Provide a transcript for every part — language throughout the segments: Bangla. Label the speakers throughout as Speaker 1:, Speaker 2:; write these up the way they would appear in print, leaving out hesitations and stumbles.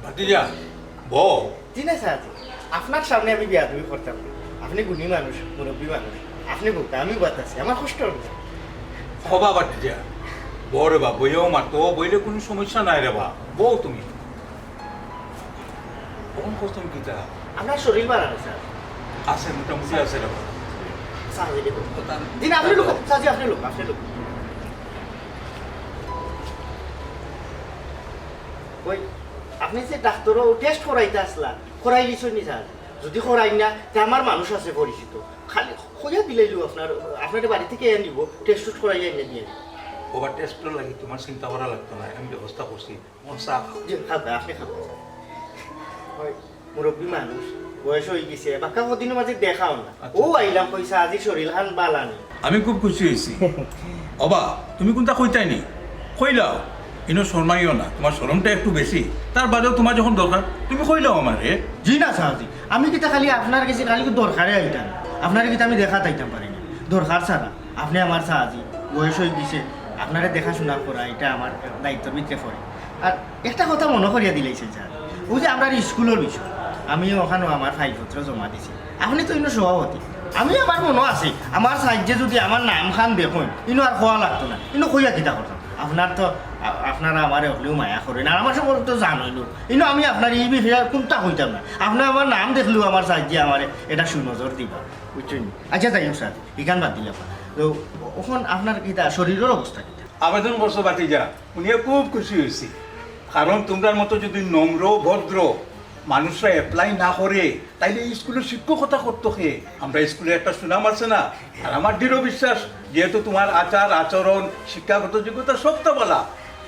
Speaker 1: ভাতিজা বউ
Speaker 2: জি না স্যার, আপনার সামনে আমি বিয়াদবি করতাম না। আপনি গুণী মানুষ, মুরব্বী মানুষ, আপনি বলতে আমি বাতাসি, আমার কষ্ট হবে।
Speaker 1: হবা ভাতিজা বউ রে বা বইও মাতো বইলে কোনো সমস্যা নাই রে বা বউ তুমি কখন করতাম কিতা
Speaker 2: আপনার শরীর বাড়ানো স্যার।
Speaker 1: আছে মোটামুটি আছে রে বা
Speaker 2: স্যার জি না, আপনি লোক স্যার, জি আপনি লোক, আপনি লোক। ওই আপনি যে ডাক্তারও টেস্ট করাইতে আসলা, করাই দিছেন নি স্যার? যদি করাই না তা আমার মানুষ আছে পরিচিত, খালি খোঁজা দিলাইলো আপনার বাড়ি থেকে এনে দিব, টেস্ট টুস্ট করাই এনে দিয়ে।
Speaker 1: ওভার টেস্টর লাগি তোমার চিন্তা করা লাগতো না, আমি ব্যবস্থা করছি মন চাপ
Speaker 2: জি খাবে, আপনি খাবেন। ওই মুরব্বী মানুষ, বয়স হয়ে গেছে, বাক্কা কদিনের মাঝে দেখাও না। ও আইলাম কইসা আজি শরীর খান বালানি।
Speaker 1: আমি খুব খুশি হয়েছি অবা তুমি কোনটা কইতাই নি কইলাও ইনো শর্মাইও না, তোমার শরমটা একটু বেশি, তার বাদেও তোমার যখন দরকার তুমি কইলাও আমারে।
Speaker 2: জি না সাহাজি, আমি কিতা খালি আপনার কাছে খালি দরকারে আইতাম, আপনার কিতা আমি দেখা তাইতাম পারি না। দরকার ছাড়া আপনি আমার সাহাজি, বয়স হয়ে গেছে, আপনারে দেখাশোনা করা এটা আমার দায়িত্বের ভিতরে পড়ে। আর একটা কথা মনে করিয়া দিলেইছে স্যার, ওই যে আপনার স্কুলের বিষয়, আমি ওখানেও আমার ফাইলপত্র জমা দিছি। আপনি তো ইনো সভাপতি, আমি আমার মনে আছে আমার সাহায্যে যদি আমার নাম খান দেখুন ইনো আর খোয়া লাগতো না, ইনো কইয়া কিতা করতাম। আপনার তো আপনারা আমার হলেও মায়া করেন, আর আমার সঙ্গে তো জানইলো, কিন্তু আমি আপনার এই বিষয়ে কোনটা হইতাম না। আপনার আমার নাম দেখলেও আমার সাহায্যে আমার এটা সুনজর দিবা, বুঝছেন? আচ্ছা যাই হোক স্যার, এখান বাদ দিলাম। তো ওখান আপনার কিতা শরীরের অবস্থা কিতা?
Speaker 1: আবেদন করছো ভাতিজা, উনিও খুব খুশি হয়েছি, কারণ তোমরার মতো যদি নম্র ভদ্র মানুষরা অ্যাপ্লাই না করে তাইলে স্কুলের শিক্ষকতা করতো কে? আমরা স্কুলে একটা সুনাম আছে না? আর আমার দৃঢ় বিশ্বাস, যেহেতু তোমার আচার আচরণ শিক্ষাগত যোগ্যতা সবটা বলা,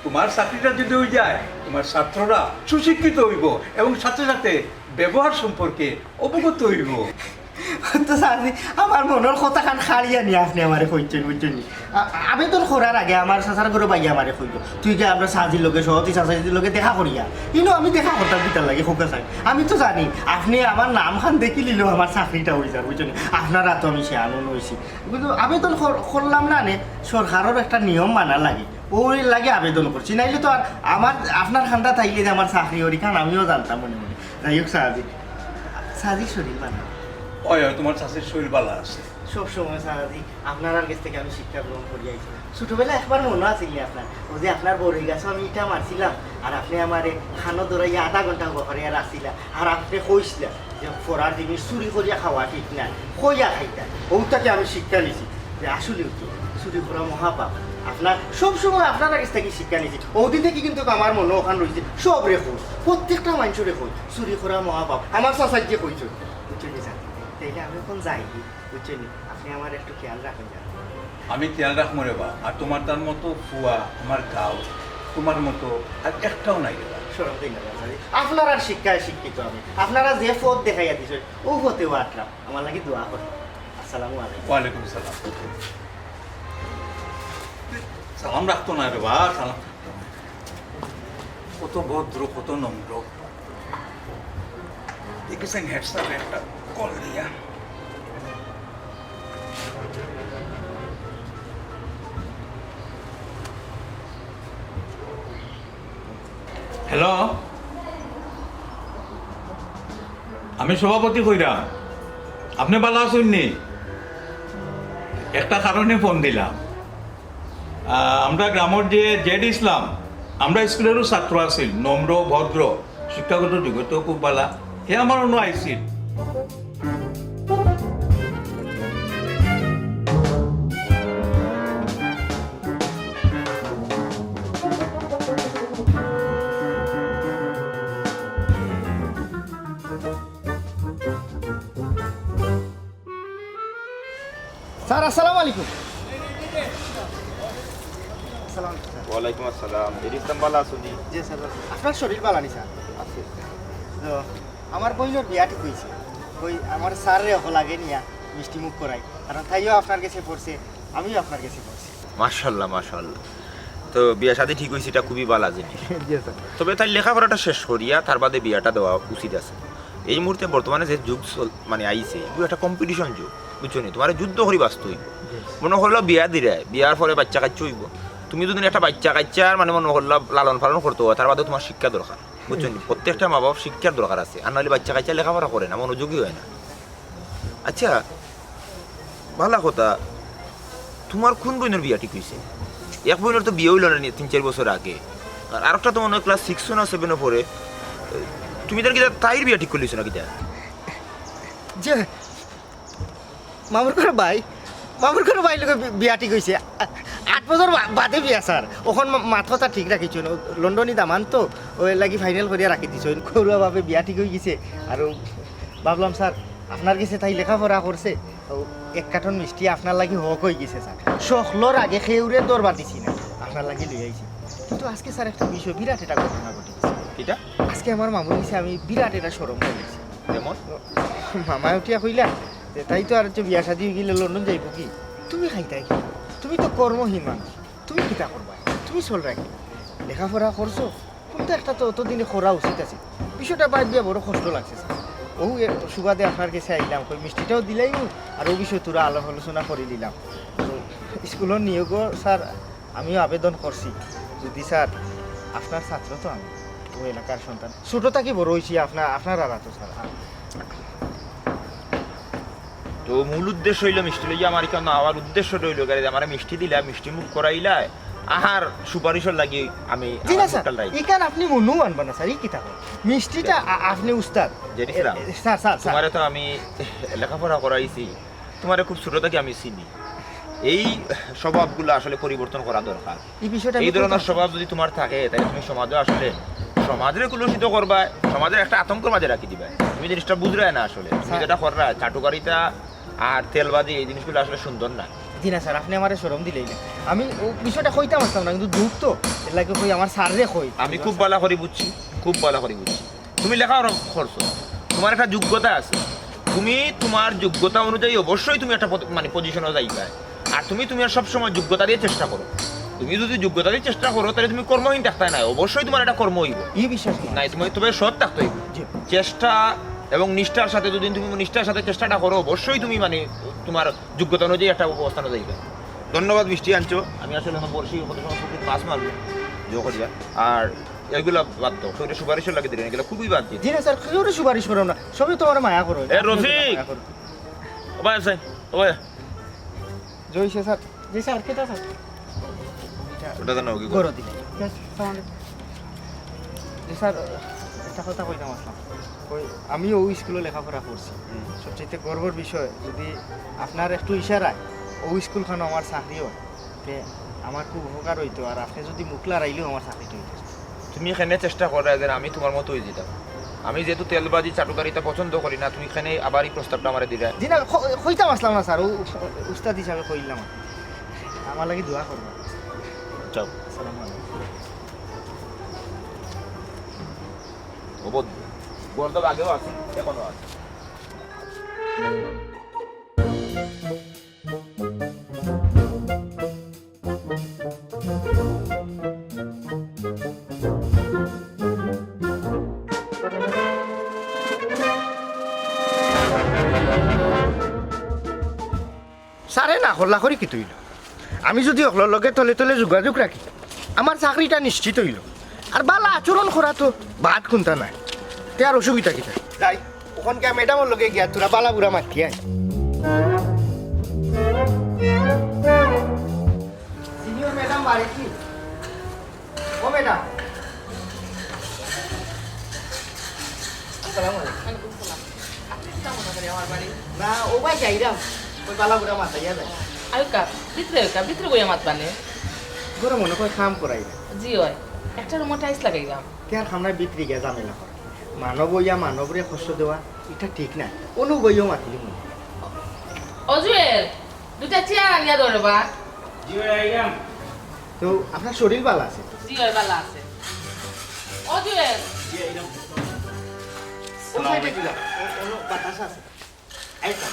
Speaker 1: তোমার চাকরিটা যদি হয়ে যায় তোমার ছাত্ররা সুশিক্ষিত হইব এবং সাথে সাথে ব্যবহার সম্পর্কে অবগত হইব।
Speaker 2: তো স্যার আমার মনের কথা খান খাড়িয়া নিয়ে আপনি আমারে কইছেন, বুঝছেন? আবেদন করার আগে আমার চাচার ঘরে বাইয়া আমারে কইল, তুই কি আপনার সাহায্যের লোকে সহতি চাচাজির লোকে দেখা করিয়া, কিন্তু আমি দেখা করতাম বিতার লাগে খোকা চাই। আমি তো জানি আপনি আমার নাম খান দেখি নিলেও আমার চাকরিটা হয়ে যাবে, বুঝছেন? আপনারা তো আমি সে আনন্দ হয়েছি, কিন্তু আবেদন করলাম না নে, সরকারের একটা নিয়ম মানা লাগে, ওই লাগে আবেদন করছি, নাইলে তো আর আমার আপনার খান্ডা থাকলে যে আমার চাকরি হরি খান আমিও জানতাম মনে মনে। যাই হোক সাহায্য সাহায্য শরীর বানা
Speaker 1: ওই তোমার চাষের শরীর বালা আছে
Speaker 2: সবসময় সারাদি আপনার কাছ থেকে আমি শিক্ষা গ্রহণ করি আইছি। ছোটবেলা একবার মনে আছে আপনার, ও যে আপনার বড়ই গাছও আমি ইটা মারছিলাম, আর আপনি আমার খানো দৌড়াইয়া আধা ঘন্টা ঘরে রাখছিলা, আর আপনি কইছিলা যে ফরার জিনিস চুরি করিয়া খাওয়া ঠিক না, কইয়া খাইতা। ওটাকে আমি শিক্ষা নিছি যে আসলে কি চুরি করা মহাপাপ। আপনার সবসময় আপনার কাছ থেকে শিক্ষা নিছি, ওদিন থেকে কিন্তু আমার মনে ওখান রয়েছে সব রেখো, প্রত্যেকটা মানুষের রেখো চুরি করা মহাপাপ। আমার চাচার যে কইছো, বুঝছেন স্যার? তাইলে আমি এখন যাই, বুঝছেন? আপনি আমার একটু খেয়াল রাখেন।
Speaker 1: আমি খেয়াল রাখবো রে বা, আর তোমার তার মতো ফুয়া আমার গাও তোমার মতো আর একটাও নাই রে বা।
Speaker 2: সরব দিন আপনার আর শিক্ষায় শিক্ষিত আমি, আপনারা যে পথ দেখাইয়া দিচ্ছেন ও পথেও আটলাম, আমার লাগে দোয়া করেন। আসসালামু আলাইকুম।
Speaker 1: ওয়ালাইকুম সালাম। সালাম রাখতো না রে বা, সালাম রাখতো না। কত ভদ্র কত নম্র, দেখেছেন হেডসাপ একটা কল দিয়া। হ্যালো, আমি সভাপতি কইরাম, আপনি ভালো আছেন নি? একটা কারণে ফোন দিলাম, আমরা গ্রামের যে জেড ইসলাম আমরা স্কুলেরও ছাত্র আছিল নম্র ভদ্র শিক্ষাগত যোগ্যতাও খুব ভালা হে আমার অন্য আইছিল
Speaker 2: স্যার আসসালামু আলাইকুম।
Speaker 3: ওয়ালাইকুম আসসালাম ইসলাম ভালো আছো নি?
Speaker 2: জি স্যার, আপনার শরীর ভালো নেই স্যার?
Speaker 3: আছে।
Speaker 2: তো আমার বোনের বিয়া ঠিক হয়েছে, ওই আমার স্যারে অকল আগে নিয়া মিষ্টি মুখ করাই, কারণ তাইও আপনার কাছে পড়ছে, আমিও আপনার কাছে পড়ছি।
Speaker 3: মাশাআল্লাহ মাশাআল্লাহ। তো বিয়া শাদী ঠিক হয়েছে, এটা খুবই ভালো জিনিস।
Speaker 2: জি স্যার।
Speaker 3: তবে তাই লেখাপড়াটা শেষ করিয়া তার বাদে বিয়াটা দেওয়া উচিত আছে। এই মুহূর্তে বর্তমানে যে যুগ মানে আইছে এগুলো একটা কম্পিটিশন যুগ, বুঝছো নি? তোমার যুদ্ধ করি বাঁচতে হইব। মনে হলো বিয়া দিলে বিয়ার পরে বাচ্চা কাচ্চা হইব, তুমি যদি একটা বাচ্চা কাচ্চার মানে মনে হলো লালন পালন করতে হবে, তার বাদে তোমার শিক্ষা দরকার, বুঝছো নি? প্রত্যেকটা মা বাবা শিক্ষার দরকার আছে, আর নাহলে বাচ্চা কাচ্চা লেখাপড়া করে না, মনোযোগী হয় না। আচ্ছা ভালো কথা, তোমার কোন বোনের বিয়া ঠিক হয়েছে? এক বোনের তো বিয়ে হইল না 3-4 বছর আগে, আর আরেকটা তো মনে হয় ক্লাস 6 না 7 পরে। তুমি তার কি তাইর বিয়া ঠিক করলিস না কিটা?
Speaker 2: যে মামুর করে ভাই, মামুর করে ভাই লোক বিয়া ঠিক হয়েছে 8 বছর বাদে বিয়া স্যার। ওখন মাথাটা ঠিক রাখিছ, লন্ডনই দামান তো ওই লাগি ফাইনাল করিয়া রাখি দিছ, ঘরোয়াভাবে বিয়া ঠিক হয়ে গেছে। আর ভাবলাম স্যার আপনার কাছে তাই লেখাপড়া করছে, এক কার্টন মিষ্টি আপনার লাগি হক হয়ে গেছে স্যার। সকলোর আগে খেউরে দরবার দিছি না, আপনার লাগি লই আইছি। কিন্তু আজকে স্যার একটা বিষয়, বিরাট এটা ঘটনা ঘটেছে।
Speaker 3: কিটা?
Speaker 2: আজকে আমার মামুর কাছে আমি বিরাট এটা সরম হয়ে গেছি।
Speaker 3: যেমন
Speaker 2: মামা উঠিয়া কইলা যে তাই তো আর যে বিয়া শাদি গেলে লন্ডন যাইব কি, তুমি খাইতাই কি, তুমি তো কর্মহীন মানুষ, তুমি কিতা করবা, তুমি চল রাখি লেখাপড়া করছো, কিন্তু একটা তো অতদিনে করা উচিত আছে। বিষয়টা বাদ দিয়া বড় কষ্ট লাগছে স্যার। ও সুবাদে আপনার কাছে আইলাম, কই মিষ্টিটাও দিলাই আর ও বিষয় তোরা আলোচনা করে দিলাম। তো স্কুলের নিয়োগও স্যার আমিও আবেদন করছি, যদি স্যার আপনার ছাত্র তো আমি, ওই এলাকার সন্তান, ছোটো থাকি বড় হয়েছি আপনার আর তো স্যার।
Speaker 3: তো মূল উদ্দেশ্য হইলো মিষ্টি লইয়া আমার কেন আমার উদ্দেশ্যটা হইলো গাড়ি আমার মিষ্টি দিলা, মিষ্টি মুখ করাইলা, আহার সুপারিশর লাগি আমি
Speaker 2: জি না স্যার, ইকান আপনি মনু আনবা না স্যার, ই কিতা কয় মিষ্টিটা আপনি উস্তাদ।
Speaker 3: জেনেছিলাম
Speaker 2: স্যার স্যার স্যার
Speaker 3: তোমারে তো আমি লেখাপড়া করাইছি, তোমারে খুব ছোট থেকে আমি চিনি। এই স্বভাবগুলো আসলে পরিবর্তন করা দরকার।
Speaker 2: এই বিষয়টা
Speaker 3: এই ধরনের স্বভাব যদি তোমার থাকে তাহলে তুমি সমাজে আসলে সমাজের কুলুষিত করবা, সমাজের একটা আতঙ্কের মাঝে রাখি দিবা। তুমি জিনিসটা বুঝরায় না আসলে, তুমি যেটা কররা চাটুকারিতা আর তেলবাজি এই জিনিসগুলো আসলে সুন্দর না।
Speaker 2: জি না স্যার, আপনি আমার শরম দিলেই না, আমি ও বিষয়টা কইতাম আসতাম না, কিন্তু দুঃখ তো এর লাগে কই আমার স্যার রে কই।
Speaker 3: আমি খুব ভালো করে বুঝছি, খুব ভালো করে বুঝছি। তুমি লেখাপড়া করছো, তোমার একটা যোগ্যতা আছে, তুমি তোমার যোগ্যতা অনুযায়ী অবশ্যই তুমি একটা মানে পজিশনে যাইবা। আর তুমি আর সবসময় যোগ্যতা দিয়ে চেষ্টা করো। তুমি যদি যোগ্যতা দিয়ে চেষ্টা করো তাহলে তুমি কর্মহীন থাকতে নাই, অবশ্যই তোমার একটা কর্ম হইব।
Speaker 2: এই বিশ্বাস
Speaker 3: নাই তুমি তবে সৎ থাকতে হইব। চেষ্টা এবং নিষ্ঠার সাথে যদি তুমি নিষ্ঠার সাথে চেষ্টাটা করো, অবশ্যই তুমি মানে তোমার যোগ্যতা অনুযায়ী একটা অবস্থানে যাইবে। ধন্যবাদ মিষ্টি আনছো, আমি আসলে বর্ষি কত সময় মাছ মারবো জো করিয়া। আর এগুলো বাদ দাও, তোর সুপারিশের লাগে দিলেন, এগুলো খুবই বাদ দিয়ে।
Speaker 2: জি না স্যার, কেউ সুপারিশ করো না, সবই তোমার মায়া করো।
Speaker 3: এ রফিক ওবাই আছে ওবাই
Speaker 2: জয়সে স্যার। জি স্যার, কেটা স্যার
Speaker 3: ওটা জানো কি
Speaker 2: করো দিলে। জি স্যার, একটা কথা কইতাম আসলাম, কই আমি ও স্কুলে লেখাপড়া করছি, সবচেয়ে গর্বের বিষয় যদি আপনার একটু ইশারায় ও স্কুলখান আমার চাকরি হয়, তে আমার খুব উপকার হইতো। আর আপনি যদি মুখ লড়াইলেও আমার চাকরিটা হইতো।
Speaker 3: তুমি এখানে চেষ্টা করো যে আমি তোমার মতো হয়ে যেতাম। আমি যেহেতু তেলবাজি চাটুকারিতা পছন্দ করি না, তুমি এখানে আবার এই প্রস্তাবটা আমার দিলে।
Speaker 2: জি না, কইতাম আসলাম না স্যার, ও উস্তাদ হিসাবে কইলাম, আমার লাগি দোয়া করবো।
Speaker 3: যাও
Speaker 2: আসসালামু আলাইকুম।
Speaker 3: অবধ গর্দব আগেও আছে, এখনো আছে।
Speaker 2: স্যারে না হল্লা করি কি তৈল, আমি যদি অকলোর লগে তলে তলে যোগাযোগ রাখি আমার চাকরিটা নিশ্চিত হইল। আর বালা আচরণ করা তো বাদ খুনতা নাই, তে আর অসুবিধা কি থাকে। তাই ওখানকে ম্যাডামের লগে গিয়া তোরা বালা বুড়া মাতি আয়। সিনিয়র ম্যাডাম বাড়ি কি ও ম্যাডাম আসসালামু আলাইকুম না ও ভাই যাইরাম ওই বালাগুড়া মাথাইয়া যায়
Speaker 4: ভিতরে বইয়া মাত বানে
Speaker 2: ঘরে মনে করে কাম করাই
Speaker 4: জি হয় একটা রুমে টাইস লাগাইলাম
Speaker 2: কে আর খামরা বিক্রি গে ঝামেলা করে মানব হইয়া মানবরে কষ্ট দেওয়া এটা ঠিক না অনুবইও মাতিলি মনে
Speaker 4: অজুয়েল দুটা চেয়ার আনিয়া ধরে বা
Speaker 2: তো আপনার শরীর ভালো আছে তো?
Speaker 4: জি হয় ভালো আছে অজুয়েল
Speaker 2: ও সাইডে দিলাম কোনো বাতাস আছে আইতা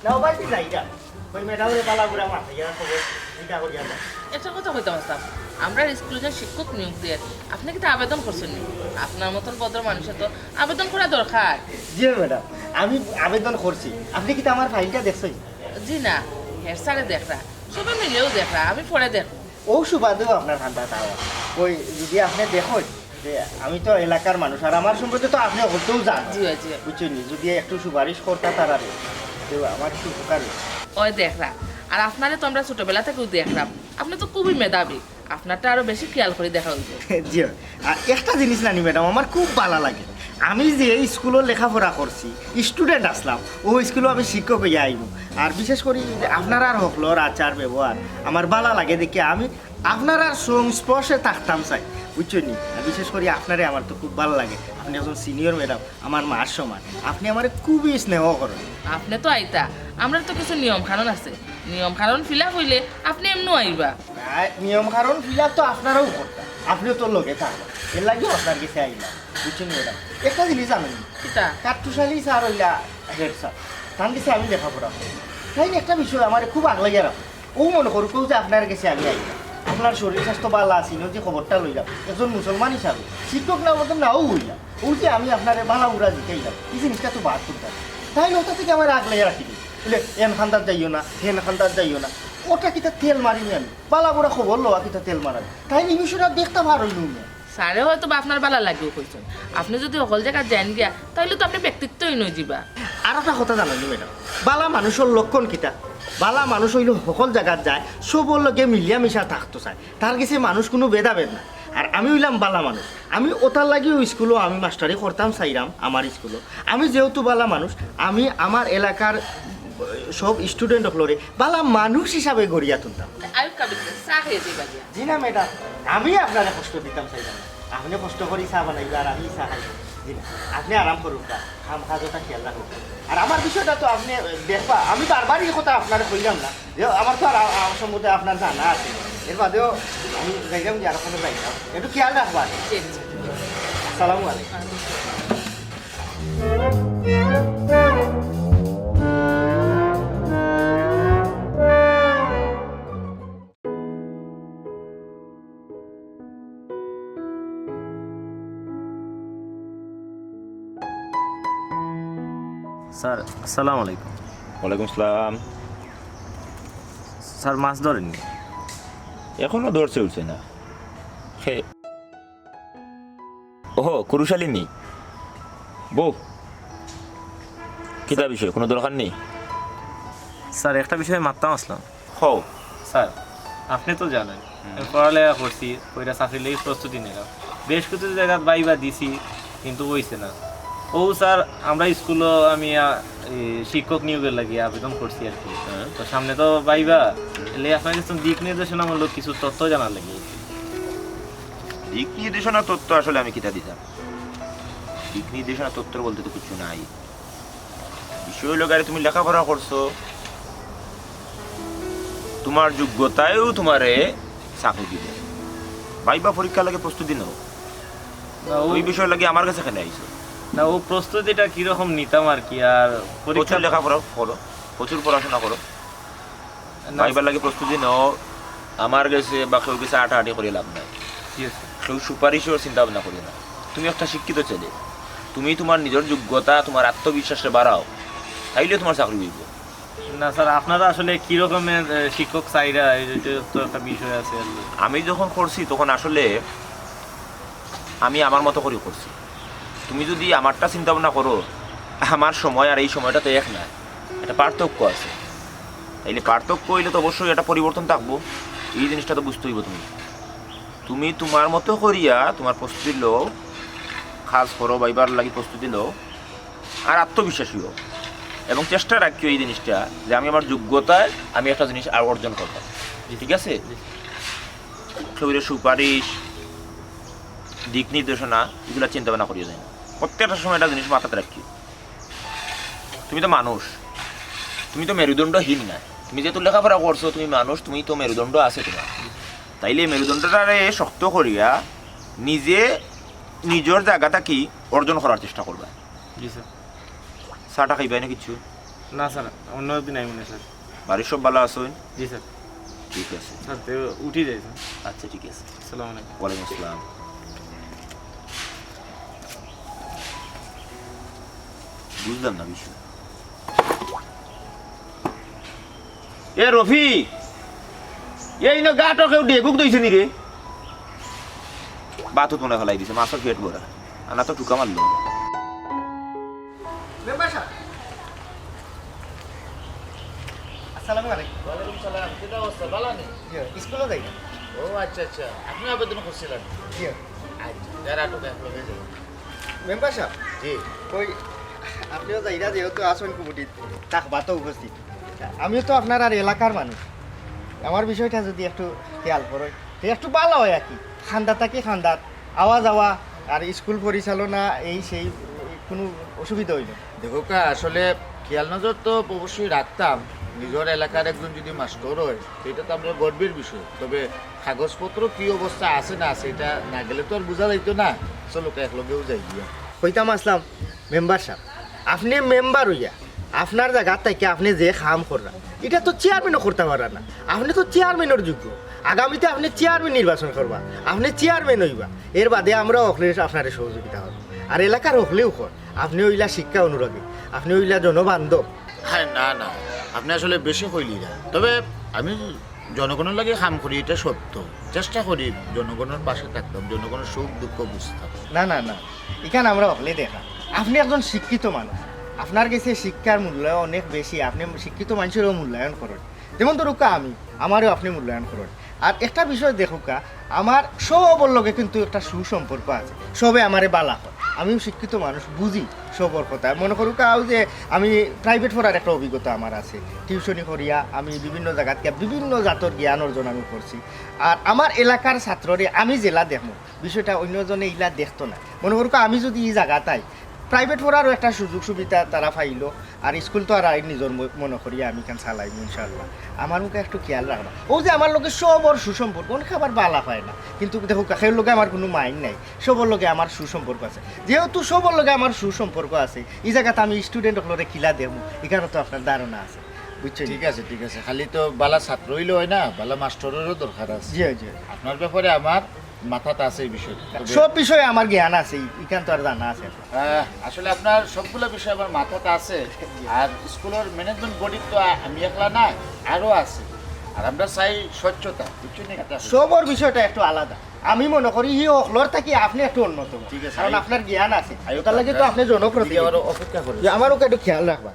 Speaker 2: নাও বাড়ি যাইরা ওই ম্যাডামের বালাগুড়া মাথাইয়া খবর এটা করিয়া যায়
Speaker 4: একটা কথা কইতে পারতাম আমরা স্কুলে যে শিক্ষক নিয়োগ দিয়ে আপনি কি আবেদন করছেন নি? আপনার মতন ভদ্র মানুষের তো আবেদন করা দরকার
Speaker 2: জি ম্যাডাম আমি আবেদন করছি আপনি কি আমার ফাইলটা দেখছেন
Speaker 4: জি না হেড স্যারে দেখরা সবাই মিলেও দেখরা আমি পরে দেখ
Speaker 2: ও সুবাদেও আপনার ঠান্ডা তাও ওই যদি আপনি দেখুন যে আমি তো এলাকার মানুষ আর আমার সম্পর্কে তো আপনি হতেও যান
Speaker 4: জি হয় জি হয়।
Speaker 2: বুঝছেন যদি একটু সুপারিশ করতে তারা তো আমার একটু উপকার হতো।
Speaker 4: ওই দেখরা আর আপনারে তো আমরা ছোটবেলা থেকেও দেখলাম আপনি তো খুবই মেধাবী আপনারটা আরো বেশি খেয়াল করে দেখা হইব
Speaker 2: জি আর একটা জিনিস নানি ম্যাডাম আমার খুব ভালো লাগে আমি যে স্কুলের লেখাপড়া করছি স্টুডেন্ট আসলাম ও স্কুলে আমি শিক্ষক হয়ে আইব আর বিশেষ করে যে আপনার আর হকলোর আচার ব্যবহার আমার ভালো লাগে দেখে আমি আপনার আর সংস্পর্শে থাকতাম চাই বুঝছেন নি আর বিশেষ করে আপনারে আমার তো খুব ভালো লাগে আপনি একজন সিনিয়র ম্যাডাম আমার মার সমান আপনি আমার খুবই স্নেহ করেন
Speaker 4: আপনি তো আইতা আমরা তো কিছু নিয়ম কানুন আছে নিয়ম কানুন ফিলা হইলে আপনি এমনও আইবা
Speaker 2: নিয়ম কারণ ফিলাপ তো আপনারাও করতেন আপনিও তোর লোকে থাকবেন এর লাগেও আপনার কাছে আইলাম বুঝছেন ম্যাডাম একটা জিনিস জানেন
Speaker 4: কিতা
Speaker 2: কাঠটুসালি স্যার হইলা হেড স্যার তার কাছে আমি লেখাপড়া করি তাই একটা বিষয় আমার খুব আগলাইয়া রাখো ও মনে করুক যে আপনার কাছে আমি আইলাম আপনার শরীর স্বাস্থ্য ভালো আছিল যে খবরটা লইলাম একজন মুসলমান হিসাবে শিক্ষক না মতন নাও হইলাম ও যে আমি আপনার ভালো উড়া জিতেইলাম এই জিনিসটা তো বাদ করতাম তাই ওটা থেকে আমার আগলাইয়া রাখি দিই বলে এন খান্দার যাইও না হেন খান্দার যাইও না ওটা কিতা তেল মারিনি আমি বালা বুড়া খবর লোয়া কিতা তেল মারানি তাই এই বিষয়টা দেখতে ভালো হইল না
Speaker 4: স্যারে হয়তো বা আপনার বালা লাগেও কইছেন আপনি যদি অকল জায়গা যান গিয়া তাহলে তো আপনি ব্যক্তিত্বই নই যাবা
Speaker 2: আর একটা কথা জানানি ম্যাডাম বালা মানুষের লক্ষণ কিতা বালা মানুষ হইল সকল জায়গাত যায় সবর লগে মিলিয়া মিশা থাকতো চায় তার কাছে মানুষ কোনো ভেদাভেদ না আর আমি হইলাম বালা মানুষ আমি ওটার লাগিও স্কুলও আমি মাস্টারি করতাম চাইরাম আমার স্কুলও আমি যেহেতু বালা মানুষ আমি আমার এলাকার সব স্টুডেন্ট হলরে বালা মানুষ হিসাবে গড়িয়া তুলতাম
Speaker 4: আয়ুব কাবির চা খেয়ে যাইবা গিয়া
Speaker 2: জি না ম্যাডাম আমি আপনারা কষ্ট দিতাম চাইলাম না। আপনি কষ্ট করি চা বানাইবা আর আমি চা খাই জি না আপনি আরাম করুন না খাম খাজটা খেয়াল রাখুন আর আমার বিষয়টা তো আপনি দেখবা আমি বারবার এই কথা আপনারা কইলাম না যে আমার তো আর আমার সম্বন্ধে আপনার জানা আছে এর বাদেও আমি যাইলাম যে আর ওখানে যাইতাম একটু খেয়াল রাখবা
Speaker 4: জি, জি।
Speaker 2: আসসালামু আলাইকুম
Speaker 5: স্যার আসসালামু আলাইকুম
Speaker 3: ওয়ালাইকুম আসসালাম।
Speaker 5: স্যার মাছ ধরেননি
Speaker 3: এখনো দৌড় চলছে না হে ওহো কুরুশালী নেই বউ কিতা বিষয় কোনো দরকার নেই
Speaker 5: স্যার একটা বিষয়ে মারতাম আসলাম
Speaker 3: হও
Speaker 6: স্যার আপনি তো জানেন আমি পড়ালেখা করছি ওইটা চাকরির লেগে প্রস্তুতি নিলাম বেশ কিছু জায়গা বাইবা দিছি কিন্তু হইছে না ও স্যার আমরা স্কুলও আমি শিক্ষক নিয়োগের লাগিয়ে আবেদন করছি আর কি তো সামনে তো বাইবা এলে আপনার কাছে দিক নির্দেশনামূলক কিছু তথ্য জানার লাগে
Speaker 3: দিক নির্দেশনা তত্ত্ব আসলে আমি কিতা দিতাম দিক নির্দেশনা তত্ত্ব বলতে তো কিছু নাই বিষয় হলো গাড়ি তুমি লেখাপড়া করছো তোমার যোগ্যতায়ও তোমারে চাকরি দিবে ভাইবা পরীক্ষা লাগে প্রস্তুতি নাও
Speaker 6: না
Speaker 3: ওই বিষয় লাগে আমার কাছে খেলে আইছো
Speaker 6: না ও প্রস্তুতিটা কিরকম নিতাম আর কি আর
Speaker 3: প্রচুর
Speaker 6: পরীক্ষা
Speaker 3: লেখাপড়া করো প্রচুর পড়াশোনা করো
Speaker 6: না,
Speaker 3: ভাইবার লাগে প্রস্তুতি নাও আমার কাছে বা কেউ কাছে আটাআটি করে লাভ নাই
Speaker 6: ঠিক আছে।
Speaker 3: কেউ সুপারিশের চিন্তা ভাবনা করি না তুমি একটা শিক্ষিত ছেলে তুমি তোমার নিজের যোগ্যতা তোমার আত্মবিশ্বাসে বাড়াও তাইলে তোমার চাকরি হইব
Speaker 6: না স্যার আপনারা আসলে কি রকমের শিক্ষক চাইরা এটা তো একটা বিষয় আছে আর কি।
Speaker 3: আমি যখন করছি তখন আসলে আমি আমার মতো করে করছি তুমি যদি আমারটা চিন্তা ভাবনা করো, আমার সময় আর এই সময়টা তো এক না, একটা পার্থক্য আছে। তাইলে পার্থক্য হইলে তো অবশ্যই একটা পরিবর্তন থাকবো, এই জিনিসটা তো বুঝতে হইব। তুমি তোমার মতো করিয়া তোমার প্রস্তুতি লও, কাজ করো, বাইবার লাগি প্রস্তুতি লও, আর আত্মবিশ্বাসী হোক এবং চেষ্টা রাখিও এই জিনিসটা যে আমি আমার যোগ্যতায় আমি একটা জিনিস আর অর্জন করতাম। ঠিক আছে? শরীরের সুপারিশ, দিক নির্দেশনা এগুলো চিন্তা ভাবনা করিয়ে যায় না, প্রত্যেকটা সময় একটা জিনিস মাথাতে রাখি। তুমি তো মানুষ, তুমি তো মেরুদণ্ডহীন না। তুমি যেহেতু লেখাপড়া করছো, তুমি মানুষ, তুমি তো মেরুদণ্ড আছে তোমার। তাইলে মেরুদণ্ডটারে শক্ত করিয়া নিজে নিজের জায়গাটা কি অর্জন করার চেষ্টা করবা।
Speaker 6: জি স্যার।
Speaker 3: চাটা খাইবাই না কিছু?
Speaker 6: না স্যার, অন্য দিন আইব না স্যার।
Speaker 3: বাড়ির সব ভালো আছো?
Speaker 6: জি স্যার।
Speaker 3: ঠিক আছে,
Speaker 6: স্যার তো উঠি যাই স্যার।
Speaker 3: আচ্ছা ঠিক আছে।
Speaker 6: আসসালামু আলাইকুম।
Speaker 3: ওয়ালাইকুম আসসালাম। বুঝলাম না বিষয়। এ রফি, এই না গাটো কেউ ডেগুক দইছে নি রে? বাতুত মনে ফেলাই দিছে, মাছের পেট ভরা, আনা তো টুকা মারলো।
Speaker 2: মেম্বার সাহেব, আসসালামু আলাইকুম।
Speaker 7: ওয়ালাইকুম সালাম। কিটা অবস্থা? ভালো নেই?
Speaker 2: জি, স্কুলে যাই না?
Speaker 7: ও আচ্ছা আচ্ছা, আপনি আবেদন করছিলেন?
Speaker 2: জি।
Speaker 7: আচ্ছা, যারা টোকা এক লগে যাবে।
Speaker 2: মেম্বার সাহেব,
Speaker 7: জি।
Speaker 2: কই আপনিও যাইরা যেহেতু আসন কমিটির থাকবাতো উপস্থিত, আমিও তো আপনার আর এলাকার মানুষ, আমার বিষয়টা যদি একটু খেয়াল করেন তো একটু ভালো হয় আর কি। খান্দা থাকি খান্দাত আওয়া যাওয়া আর স্কুল পরিচালনা এই সেই কোনো অসুবিধা হইল।
Speaker 7: দেখো কা, আসলে খেয়াল নজর তো অবশ্যই রাখতাম। নিজের এলাকার একজন যদি মাস্টার হয় সেটা তো আমরা গর্বের বিষয়। তবে কাগজপত্র কি অবস্থা আছে না আছে এটা না গেলে তো আর বোঝা যাইতো না। চলো এক লগেও যাই গিয়া।
Speaker 2: কইতাম আসলাম মেম্বার সাহেব, আপনি মেম্বার হইয়া আপনার জায়গা থেকে আপনি যে কাম করা এটা তো চেয়ারম্যানও করতে পারা না। আপনি তো চেয়ারম্যানের যোগ্য, আগামীতে আপনি চেয়ারম্যান নির্বাচন করবা, আপনি চেয়ারম্যান হইবা, এর বাদে আমরা হকলে আপনার সহযোগিতা করব। আর এলাকার হকলেও কর, আপনি হইলা শিক্ষা অনুরাগী, আপনি হইলা জনবান্ধব।
Speaker 7: হ্যাঁ, না না, আপনি আসলে বেশি হইলি না। তবে আমি জনগণের লাগে কাম করি, এটা সত্য। চেষ্টা করি জনগণের পাশে থাকতাম, জনগণের সুখ দুঃখ বুঝতাম।
Speaker 2: না না না, এখানে আমরা হকলে দেখা আপনি একজন শিক্ষিত মানুষ, আপনার কাছে শিক্ষার মূল্য অনেক বেশি, আপনি শিক্ষিত মানুষেরও মূল্যায়ন করেন। যেমন ধরুকা আমারও আপনি মূল্যায়ন করেন। আর একটা বিষয় দেখুকা, আমার সবর লগে কিন্তু একটা সুসম্পর্ক আছে, সবে আমারে বালা হয়। আমিও শিক্ষিত মানুষ, বুঝি সবর কথা। মনে করুকা যে আমি প্রাইভেট পড়ার একটা অভিজ্ঞতা আমার আছে, টিউশনি করিয়া আমি বিভিন্ন জায়গাত বিভিন্ন জাতর জ্ঞান অর্জন আমি করছি। আর আমার এলাকার ছাত্ররে আমি জেলা দেখবো বিষয়টা অন্যজনে ইলা দেখতো না। মনে করুকা আমি যদি এই জায়গাটাই প্রাইভেট পড়ারও একটা সুযোগ সুবিধা তারা পাইল, আর স্কুল তো আর নিজের মনে করিয়া আমি কেন চালাই ইনশাল্লাহ। আমার মুখে একটু খেয়াল রাখবা। ও যে আমার লোকের সবর সুসম্পর্ক, অনেক আবার বালা পায় না, কিন্তু দেখো কাকের লোকে আমার কোনো মাইন্ড নাই, সবর লোকে আমার সুসম্পর্ক আছে। যেহেতু সবর লোকে আমার সুসম্পর্ক আছে, এই জায়গাতে আমি স্টুডেন্ট হলে খিলা দেবো, এখানে তো আপনার ধারণা আছে, বুঝছেন?
Speaker 7: ঠিক আছে ঠিক আছে, খালি তো বালা ছাত্র হইলে হয় না, বালা মাস্টারেরও দরকার আছে।
Speaker 2: জি জি,
Speaker 7: আপনার ব্যাপারে আমার মাথাতে আছে এই বিষয়টা। তবে,
Speaker 2: সব বিষয়ে আমার জ্ঞান আছে, এখান তো আর জানা আছে।
Speaker 7: আসলে আপনার সবগুলো বিষয় আমার মাথাতে আছে। আর স্কুলের ম্যানেজমেন্ট বডি তো আমি একলা না, আরও আছে। আর আমরা চাই স্বচ্ছতা, বুঝছেন?
Speaker 2: সবর বিষয়টা একটু আলাদা। আমি মনে করি এই অকলর থাকি আপনি একটু উন্নত,
Speaker 7: ঠিক আছে,
Speaker 2: কারণ আপনার জ্ঞান আছে,
Speaker 7: আয়ো
Speaker 2: তার লাগে তো আপনি জনপ্রতিনিধি।
Speaker 7: আরো অপেক্ষা করি।
Speaker 2: আমার ওকে একটু খেয়াল রাখবা।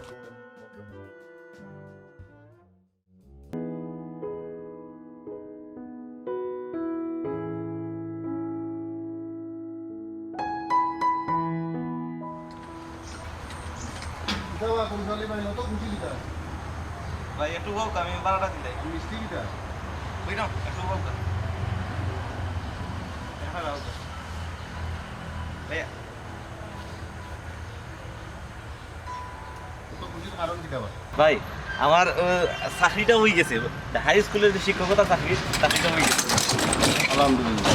Speaker 6: ভাই একটু হোক, আমি বারোটা দিলাই বুঝলাম, একটু হোক ভাইয়া। ভাই আমার চাকরিটা হয়ে গেছে, হাই স্কুলের যে শিক্ষকতা চাকরিটা হয়ে গেছে।
Speaker 8: আলহামদুলিল্লাহ।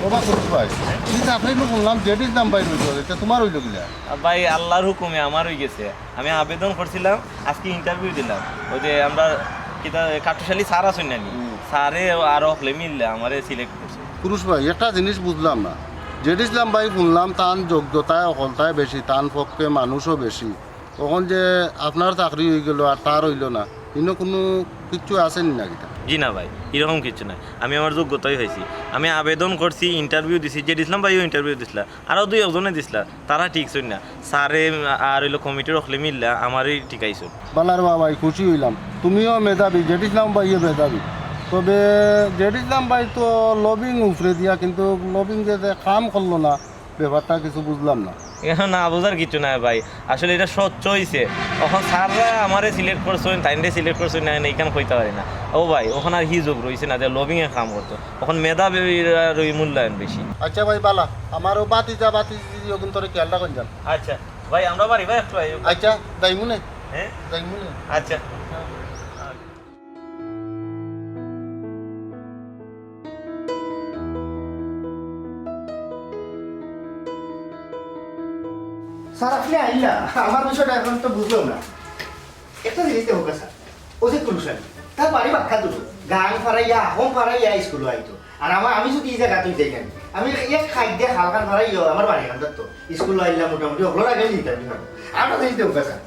Speaker 8: ওবা করুন ভাই, কিন্তু আপনি তো শুনলাম জেডির দাম বাইর হইল, এটা তোমার হইল কিনা?
Speaker 6: ভাই আল্লাহর হুকুমে আমার হয়ে গেছে। আমি আবেদন করছিলাম, আজকে ইন্টারভিউ দিলাম। ওই যে আমরা কাঠুশালী স্যার আছেন না, স্যারে আরো হলে মিললে আমারে সিলেক্ট করছে।
Speaker 8: পুরুষ ভাই, একটা জিনিস বুঝলাম না, জেডিস দাম ভাই শুনলাম তান যোগ্যতায় অকলতায় বেশি, তান পক্ষে মানুষও বেশি। তখন যে আপনার চাকরি হয়ে গেল আর তার হইল না, ইনো কোনো কিছু আসেনি না কিটা?
Speaker 6: জি না ভাই, এরকম কিছু নাই। আমি আমার যোগ্যতাই হয়েছি। আমি আবেদন করছি, ইন্টারভিউ দিছি, যে দিছিলাম ভাইও ইন্টারভিউ দিছিলা, আরও 2 জনে দিছিলা, তারা ঠিক শুন না। স্যারে আর হইলো কমিটির রখলে মিললা আমারই ঠিকাইছো।
Speaker 8: বালার বাবাই খুশি হইলাম, তুমিও মেধাবী, জেড ইসলাম ভাইও মেধাবী। তবে জেড ইসলাম ভাই তো লবিং উপরে দিয়া, কিন্তু লবিং যে কাম করলো না, ব্যাপারটা কিছু বুঝলাম না।
Speaker 6: এখন না বোঝার কিছু নাই ভাই, আসলে এটা স্বচ্ছ হয়েছে। এখন স্যাররা আমারে সিলেক্ট করছেন, তাইনরে সিলেক্ট করছেন না, এইখান কইতে পারি না। ও ভাই ওখানে আর হিযোগ রয়েছে না যে লবিংয়ে কাম করতো, ওখানে মেধাবীর মূল্যায়ন বেশি।
Speaker 8: আচ্ছা ভাই বালা, আমারও বাতি কিন্তু তোর খেয়াল রাখুন যান।
Speaker 6: আচ্ছা ভাই, আমরা বাড়ি ভাই একটু
Speaker 8: আচ্ছা যাইমুনে,
Speaker 6: হ্যাঁ
Speaker 8: যাইমুনে।
Speaker 6: আচ্ছা।
Speaker 2: স্যার আপনি আইলা, আমার বিষয়টা এখন তো বুঝলো না। একটা জিনিস হোক স্যার, ও যে কুলুসানি তার বাড়ি বাক্কা দুটো গান ফারাইয়া হোম ফারাইয়া স্কুলে আইতো। আর আমি যদি এই জায়গা তুই দেখেন, আমি এক খাদ্য হালকান ফারাইও আমার বাড়ি খান তো স্কুলে আইলাম মোটামুটি ওগুলোর আগে নিতাম। আর একটা জিনিস হোক স্যার,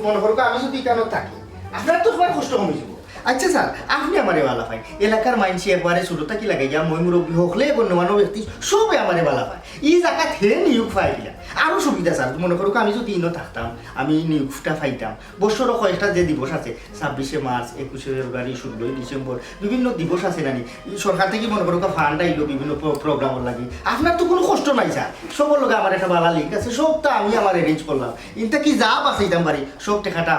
Speaker 2: মনে করো আমি যদি কেন থাকি আপনার তো সবার কষ্ট কমে যাব। আচ্ছা স্যার, আপনি আমারে বালা পাই, এলাকার মাইনসি একবারে ছোটো থাকি লাগাইয়া মই মুরব্বী হকলে গণ্যমান্য ব্যক্তি সবে আমারে বালা পায়। এই জায়গা থেকে নিয়োগ পাই দিলা আরও সুবিধা স্যার। মনে করো আমি যদি ইনো থাকতাম, আমি নিয়োগটা পাইতাম। বছরও কয়েকটা যে দিবস আছে, 26শে মার্চ, 21শে ফেব্রুয়ারি, 16ই ডিসেম্বর, বিভিন্ন দিবস আছে নানি সরকার থেকে মনে করো ফান্ড আইলো বিভিন্ন প্রোগ্রামের লাগি। আপনার তো কোনো কষ্ট নাই স্যার, সবার লোক আমার একটা বালা লিঙ্ক আছে, সবটা আমি আমার অ্যারেঞ্জ করলাম। এটা কি যা বাঁচাইতাম পারি সব টাকাটা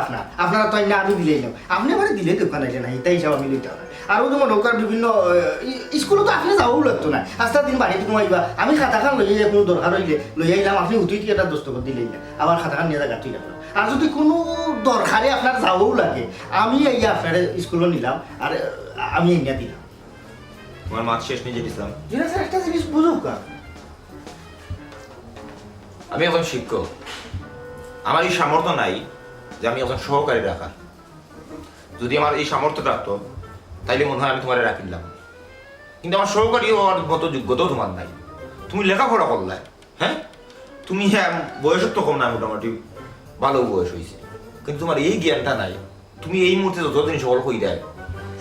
Speaker 2: আপনারা তো না আমি দিলেইলাম, আপনি আমার দিলে দোকান আইলে না, এটাই হিসাব আমি লইতে হবে। আরও যেমন নৌকার বিভিন্ন স্কুলে তো আপনি যাবও লাগতো না, আস্তে দিন বাড়িতে ঘুমাইবা, আমি খাতা খান লইয়া কোনো দরকার হইলে লইয়া আইলাম, আপনি উঠি একটা দস্তখত দিলেই না, আবার খাতা খান নিয়ে জায়গা তুই রাখলাম। আর যদি কোনো দরকারে আপনার যাবও লাগে, আমি এই আপনার স্কুলে নিলাম আর আমি এনে দিলাম।
Speaker 3: তোমার মাছ শেষ নিজে দিছিলাম।
Speaker 2: যেটা স্যার একটা জিনিস বুঝুক,
Speaker 3: আমি এখন শিক্ষক, আমার এই সামর্থ্য নাই যে আমি এখন সহকারী রাখার। যদি আমার এই সামর্থ্য থাকতো তাইলে মনে হয় আমি তোমার রাখিলাম, কিন্তু আমার সহকারী হওয়ার মতো যোগ্যতাও তোমার নাই। তুমি লেখাপড়া করলে, হ্যাঁ তুমি হ্যাঁ বয়সের তো কম না, মোটামুটি ভালো বয়স হয়েছে, কিন্তু তোমার এই জ্ঞানটা নাই। তুমি এই মুহূর্তে যত জিনিস সকল হয়ে দেয়,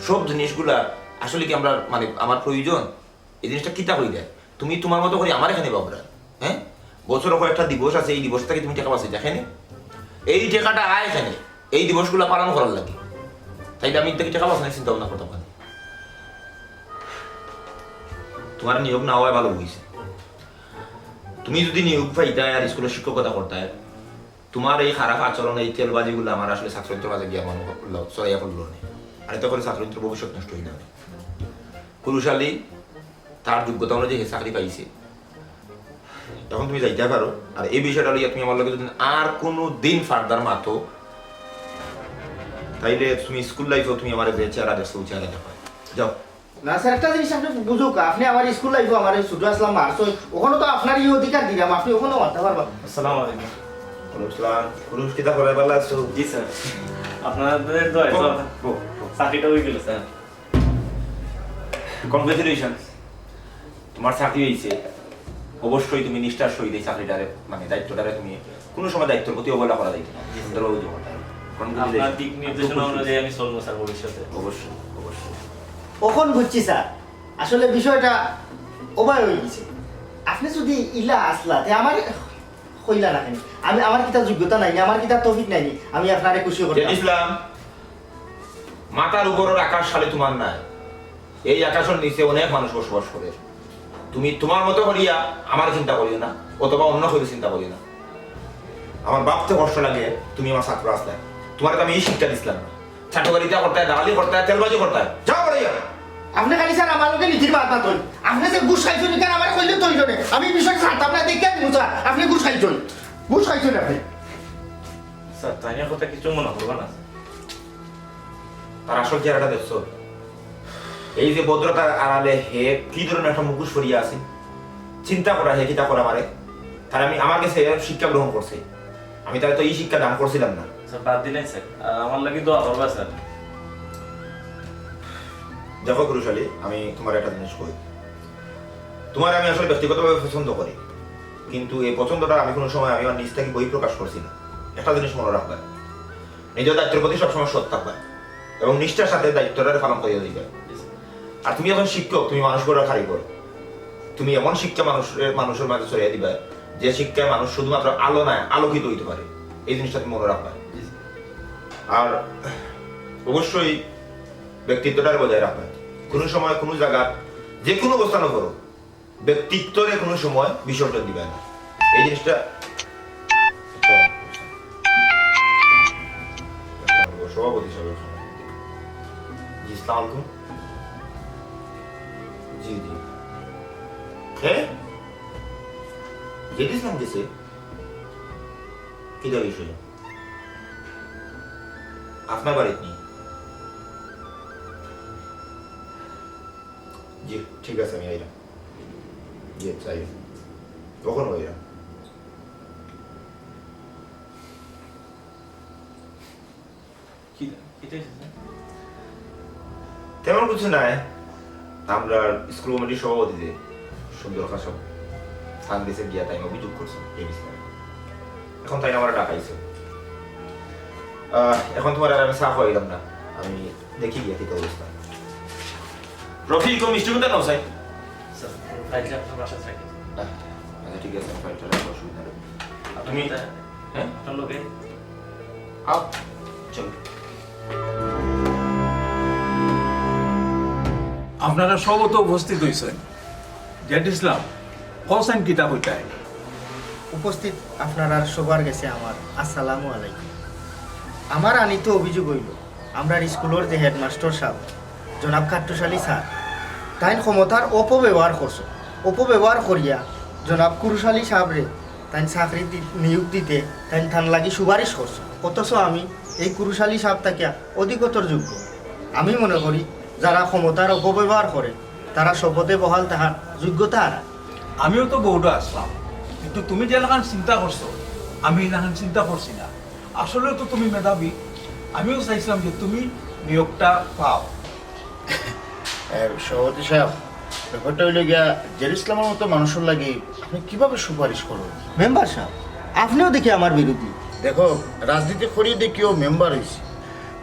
Speaker 3: সব জিনিসগুলা আসলে কি আমরা মানে আমার প্রয়োজন, এই জিনিসটা কিতা হয়ে দেয়। তুমি তোমার মতো করে আমার এখানে বাবরা, হ্যাঁ বছর কয়েকটা দিবস আছে, এই দিবস থেকে তুমি টাকা পাচ্ছি দেখেনি, এই টাকাটা আয় এখানে এই দিবসগুলো পালন করার লাগে, তাইলে আমি থেকে টাকা পাচ্ছি না চিন্তা ভাবনা করতে পারি। তোমার নিয়োগ না হওয়ায় ভালো হয়েছে। তুমি যদি নিয়োগ পাইতায় আর স্কুলের শিক্ষকতা করতায়, তোমার এই খারাপ আচরণ, এই তেলবাজিগুলো আমার আসলে ছাত্রছাত্রীর মাঝে গিয়ে মনে করলো চড়াইয়া করলো না, আর এতে করে ছাত্রছাত্রীর ভবিষ্যৎ নষ্ট হয়ে যাবে। কুরুশালী তার যোগ্যতা অনুযায়ী চাকরি পাইছে, তখন তুমি যাইতে পারো। আর এই বিষয়টা লইয়া তুমি আমার লগে যদি আর কোনো দিন ফার্দার মাতো, তাইলে তুমি স্কুল লাইফেও তুমি আমার যে চেহারা দেখছো ওই চেহারা দেখো। যাও
Speaker 2: না স্যার, একটা জিনিস আপনি বুঝুক, আপনি আমার স্কুল লাইফে আমার ছোট আসলাম মার্চ, ওখানে তো আপনার এই অধিকার দিলাম, আপনি ওখানেও মারতে পারবেন।
Speaker 6: আসসালামু আলাইকুম।
Speaker 3: পুরুষ কিতা করে ভালো আছো?
Speaker 6: জি স্যার, আপনাদের দোয়া চাকরিটা হয়ে গেল স্যার।
Speaker 3: কনগ্রেচুলেশন, তোমার চাকরি হয়েছে। অবশ্যই তুমি নিষ্ঠার সহিত এই চাকরিটারে মানে দায়িত্বটারে তুমি কোনো সময় দায়িত্বের প্রতি অবহেলা করা যাইতে না।
Speaker 6: আপনার দিক নির্দেশনা অনুযায়ী আমি চলবো স্যার ভবিষ্যতে।
Speaker 3: অবশ্যই অবশ্যই।
Speaker 2: কখন বুঝছি স্যার, আসলে বিষয়টা অবাক হয়ে গেছে। আপনি যদি ইলা আসলাতে আমার হইলা রাখেন, আমি আমার কিতা যোগ্যতা নাই, আমার কিতা তৌফিক নাই, আমি আপনারে খুশি করতাম।
Speaker 3: ইসলাম মাথার উপরের আকাশ সালে তোমার নাই, এই আকাশের নিচে অনেক মানুষ বসবাস করে। তুমি তোমার মতো করিয়া আমার চিন্তা করিও না, অথবা অন্য করে চিন্তা করিও না। আমার ভাবতে কষ্ট লাগে তুমি আমার ছাত্র আসলে, তোমার আমি এই শিক্ষা দিছিলাম না। ছাত্রকারিতা করতে হয়, দালালি করতে হয়, তেলবাজি করতে হয়, যাও বাড়িয়া।
Speaker 2: আপনি খালি স্যার আমার লোকে নীতির বাদ বাদ হই, আপনি যে ঘুষ খাইছেন কেন আমার কইলে তৈরি করে, আমি বিষয়টা জানতাম না, দেখে দিব স্যার আপনি ঘুষ খাইছেন, ঘুষ খাইছেন আপনি।
Speaker 6: স্যার তাইনের কথা কিছু মনে করবো না।
Speaker 3: তার আসল চেহারাটা দেখছো, এই যে ভদ্রতার আড়ালে হে কি ধরনের একটা মুখোশ পরিয়া আছে, চিন্তা করা হে কিতা করা পারে। তার আমি আমার কাছে শিক্ষা গ্রহণ করছে, আমি তাহলে তো এই শিক্ষা দান করছিলাম না।
Speaker 6: স্যার বাদ দিলেন স্যার, আমার লাগি দোয়া করবা স্যার।
Speaker 3: দেখো কুরুশালী, আমি তোমার একটা জিনিস কই, তোমার আমি আসলে ব্যক্তিগতভাবে পছন্দ করি, কিন্তু এই পছন্দটা আমি কোনো সময় আমি আমার নিজ থেকে বই প্রকাশ করছি না। একটা জিনিস মনে রাখবা, নিজের দায়িত্বের প্রতি সবসময় সৎ থাকবা এবং নিষ্ঠার সাথে দায়িত্বটা পালন করিয়ে দিবে। আর তুমি এখন শিক্ষক, তুমি মানুষ গড়ার কারিগর, তুমি এমন শিক্ষা মানুষের মাঝে ছড়িয়ে দিবে যে শিক্ষায় মানুষ শুধুমাত্র আলো নয় আলোকিত হইতে পারে। এই জিনিসটা তুমি মনে রাখবে। আর অবশ্যই ব্যক্তিত্বটা বজায় রাখবে। কোনো সময় কোনো জায়গা যে কোনো অবস্থানও করো, ব্যক্তিত্বরে কোনো সময় বিসর্জন দিবে না। এই জিনিসটা সভাপতি সাহেব। জি আসসালামু আলাইকুম। জি জি হ্যাঁ যেটিস নাম গেছে কি দেওয়া বিষয় আপনার বাড়িতে নেই? জি ঠিক আছে, আমি আইলাম। জি চাই কখন আইলাম? তেমন কিছু নাই, আমরা স্কুল কমিটির সভাপতি যে সুন্দর সব সানডেসে গিয়া তাই অভিযোগ করছে এই বিষয়ে। এখন তাই আমার ডাকাইছে। এখন তোমার আর আমি সাফ হইলাম না, আমি দেখি গিয়া কি অবস্থা। রফিক ও মিষ্টি কোনটা নাও সাই?
Speaker 6: ফাইলটা আপনার বাসায় থাকে।
Speaker 3: আচ্ছা ঠিক আছে, ফাইলটা রাখো, অসুবিধা নেই। তুমি হ্যাঁ
Speaker 6: আপনার লোকে
Speaker 3: আও চল।
Speaker 1: আপনারা সবত উপস্থিত হয়েছেন। জেড ইসলাম হোসেন কিতাব হইতায়
Speaker 2: উপস্থিত আপনারা সবার গেছে আমার আসসালামু আলাইকুম। আমার আনিত অভিযোগ হইল আমরা স্কুলের যে হেডমাস্টার সাহেব জনাব কাট্টুশালী স্যার তাই ক্ষমতার অপব্যবহার করছো। অপব্যবহার করিয়া জনাব কুরুশালী সাহেবরে তাই চাকরি নিয়োগ দিতে তাই থান লাগি সুপারিশ করছো। অথচ আমি এই কুরুশালী সাহেব তাকিয়া অধিকতর যোগ্য। আমি মনে করি যারা ক্ষমতার অপব্যবহার করে তারা শপথে বহাল তাহার যোগ্যতা আর
Speaker 1: আমিও তো বৌডো আসলাম, কিন্তু তুমি যে এলাকান চিন্তা করছো আমি এলাকান চিন্তা করছি না। আসলে তো তুমি মেধাবী, আমিও চাইছিলাম যে তুমি নিয়োগটা পাও।
Speaker 7: সভাপতি সাহেব, ব্যাপারটা হইলে গিয়া জের ইসলামের মতো মানুষের লাগে আপনি কিভাবে সুপারিশ করুন?
Speaker 2: মেম্বার সাহেব আপনিও দেখি আমার বিরোধী।
Speaker 7: দেখো, রাজনীতি করিয়ে দেখিও মেম্বার হয়েছে,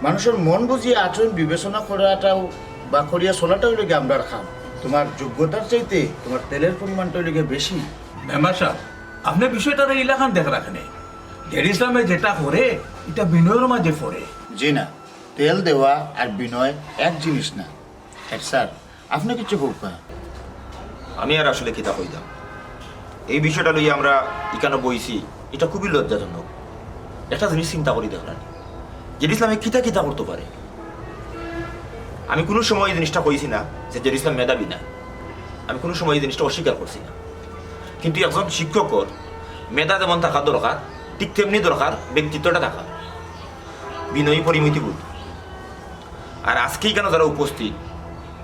Speaker 7: মানুষের মন বুঝিয়ে আচরণ বিবেচনা করাটাও বা করিয়া চলাটা হইলে গিয়ে আমরা খাম। তোমার যোগ্যতার চাইতে তোমার তেলের পরিমাণটা হইলে গিয়ে বেশি।
Speaker 1: মেম্বার সাহেব আপনি বিষয়টা এলাকান দেখ রাখেন। জেড ইসলামে যেটা করে এটা বিনয়ের মাঝে পড়ে।
Speaker 7: জি না, তেল দেওয়া আর বিনয় এক জিনিস না। হ্যাঁ স্যার, আপনি কিছু হোক না।
Speaker 3: আমি আর আসলে কিতাব হইতাম এই বিষয়টা লইয়া আমরা এখানে বইছি, এটা খুবই লজ্জাজনক। একটা জিনিস চিন্তা করি দেখলাম, জেড ইসলামে কিতা করতে পারে। আমি কোনো সময় এই জিনিসটা কইছি না যে জেড ইসলাম মেধাবী না, আমি কোনো সময় এই জিনিসটা অস্বীকার করছি না। কিন্তু একজন শিক্ষকর মেধা যেমন থাকা দরকার, ঠিক তেমনি দরকার ব্যক্তিত্বটা থাকা, বিনয়ী পরিমিতিবোধ। আর আজকেই কেন যারা উপস্থিত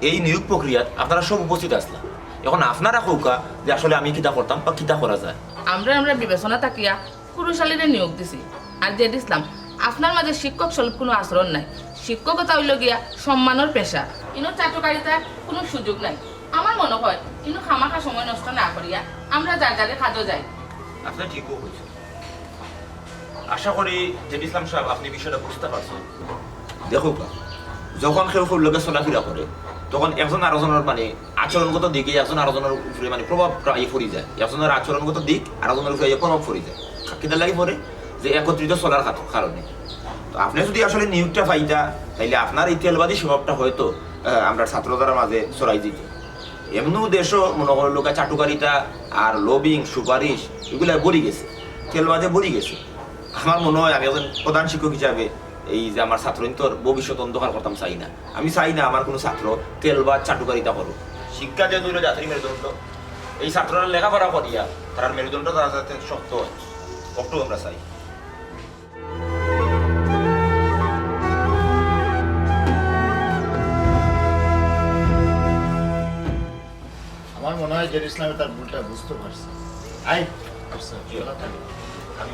Speaker 3: এই নিয়োগ প্রক্রিয়াত আপনারা সব উপস্থিত আসলাম, এখন আপনারা কৌকা যে আসলে আমি কিতা করতাম বা কিতা করা যায়।
Speaker 4: আমরা বিবেচনা তাকিয়া কুরুশালীরে নিয়োগ দিছি। আর জেড ইসলাম আপনার মাঝে শিক্ষক স্বরূপ কোনো আচরণ নাই। শিক্ষকতা হইল গিয়া সম্মানের পেশা, ইনো চাটুকারিতার কোনো সুযোগ নাই। আমার মনে হয় ইনো খামাখা সময় নষ্ট না করিয়া আমরা যার যারে খাদ্য যাই।
Speaker 3: আপনি ঠিকও বলছেন। আশা করি জেড ইসলাম সাহেব আপনি বিষয়টা বুঝতে পারছেন। দেখো যখন কেউ কেউ লোকে চলাফেরা করে তখন একজন আরেকজনের মানে আচরণগত দিকে একজন আরেকজনের উপরে মানে প্রভাব পড়ে যায়। একজনের আচরণগত দিক আরেকজনের উপরে প্রভাব পড়ে যায়। কিটা লাগে পরে যে একত্রিত চলার কারণে। তো আপনি যদি আসলে নিয়োগটা পাইতা তাইলে আপনার এই তেলবাদী স্বভাবটা হয়তো আমরা ছাত্রদের মাঝে ছড়াই দিত। এমনিও দেশও মনে করো লোকা চাটুকারিতা আর লবিং সুপারিশ এগুলা বড়ি গেছে, তেলবাদে বড়ি গেছে। আমার মনে হয় আমি একজন প্রধান শিক্ষক হিসাবে এই যে আমার ছাত্রীর ভবিষ্যৎ অন্ধকার করতাম চাই না। আমি চাই না আমার কোনো ছাত্র তেলবাদ চাটুকারিতা করুক। শিক্ষা যে দূরে জাতির মেরুদণ্ড, এই ছাত্ররা লেখাপড়া করিয়া তার মেরুদণ্ড তারা যাতে শক্ত হয়, অক্টো আমরা চাই।
Speaker 7: আমার মনে হয় জের ইসলামে তার ভুলটা বুঝতে পারছে। আই
Speaker 3: আমি